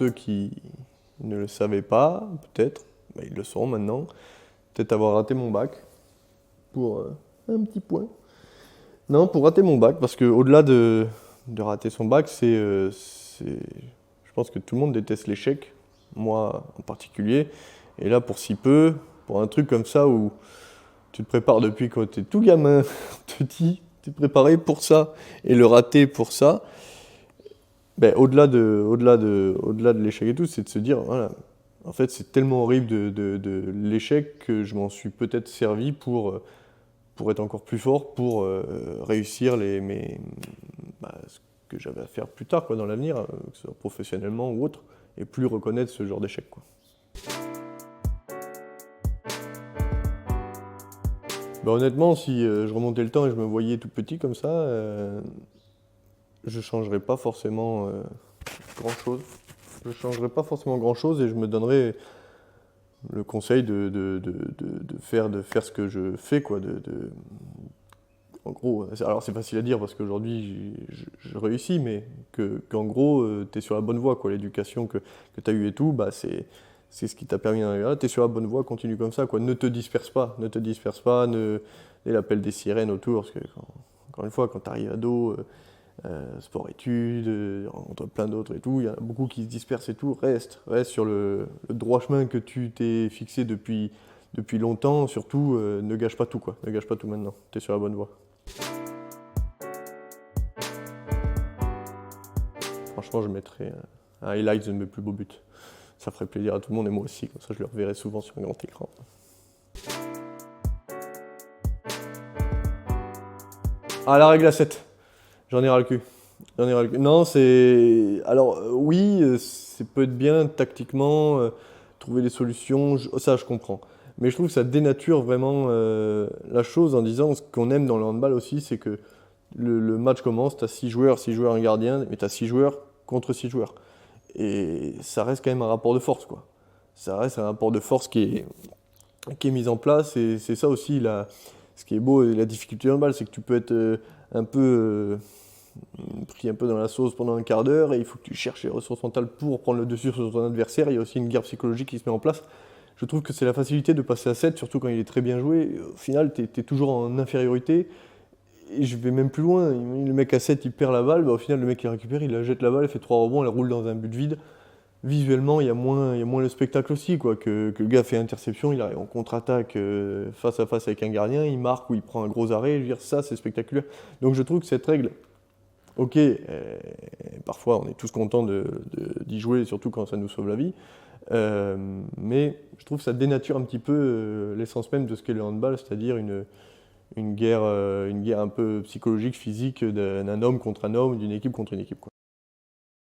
ceux qui ne le savaient pas, peut-être, bah, ils le sont maintenant, peut-être avoir raté mon bac pour un petit point. Non, pour rater mon bac, parce qu'au-delà de rater son bac, je pense que tout le monde déteste l'échec, moi en particulier. Et là, pour si peu, pour un truc comme ça où tu te prépares depuis quand tu es tout gamin, petit, tu es préparé pour ça, et le rater pour ça, ben, au-delà de l'échec et tout, c'est de se dire, voilà, en fait, c'est tellement horrible de l'échec que je m'en suis peut-être servi pour être encore plus fort, pour réussir ce que j'avais à faire plus tard quoi, dans l'avenir, que ce soit professionnellement ou autre, et plus reconnaître ce genre d'échec, quoi. Bah, honnêtement, si je remontais le temps et je me voyais tout petit comme ça, je changerais pas forcément grand-chose. Je changerais pas forcément grand-chose et je me donnerais le conseil de faire ce que je fais, quoi. En gros, alors c'est facile à dire parce qu'aujourd'hui je réussis, mais qu'en gros, tu es sur la bonne voie, quoi. L'éducation que tu as eue et tout, bah, c'est ce qui t'a permis d'en arriver là. Tu es sur la bonne voie, continue comme ça, quoi. Ne te disperse pas, et l'appel des sirènes autour, parce que encore une fois, quand tu arrives ado, sport-études, entre plein d'autres et tout, il y en a beaucoup qui se dispersent et tout. Reste sur le droit chemin que tu t'es fixé depuis longtemps. Surtout, ne gâche pas tout, quoi. Ne gâche pas tout maintenant. Tu es sur la bonne voie. Franchement, je mettrais un highlight de mes plus beaux buts. Ça ferait plaisir à tout le monde et moi aussi, comme ça je le reverrai souvent sur un grand écran. Ah, la règle à 7. J'en ai ras le cul. J'en ai ras le cul. Non, c'est. Alors, oui, c'est peut être bien tactiquement, trouver des solutions, ça je comprends. Mais je trouve que ça dénature vraiment la chose en disant ce qu'on aime dans le handball aussi, c'est que le match commence, tu as 6 joueurs, 6 joueurs, un gardien, mais tu as 6 joueurs contre 6 joueurs. Et ça reste quand même un rapport de force, quoi. Ça reste un rapport de force qui est mis en place, et c'est ça aussi ce qui est beau et la difficulté du handball, c'est que tu peux être un peu pris un peu dans la sauce pendant un quart d'heure et il faut que tu cherches les ressources mentales pour prendre le dessus sur ton adversaire. Il y a aussi une guerre psychologique qui se met en place. Je trouve que c'est la facilité de passer à 7, surtout quand il est très bien joué. Au final, tu es toujours en infériorité. Et je vais même plus loin. Le mec à 7, il perd la balle. Bah, au final, le mec qui la récupère, il la jette la balle, il fait 3 rebonds, elle roule dans un but vide. Visuellement, il y a moins le spectacle aussi, quoi, que le gars fait interception, il arrive en contre-attaque face à face avec un gardien, il marque ou il prend un gros arrêt. Je veux dire, ça, c'est spectaculaire. Donc je trouve que cette règle, ok, parfois on est tous contents d'y jouer, surtout quand ça nous sauve la vie, mais je trouve que ça dénature un petit peu l'essence même de ce qu'est le handball, c'est-à-dire une guerre un peu psychologique, physique, d'un homme contre un homme, d'une équipe contre une équipe, quoi.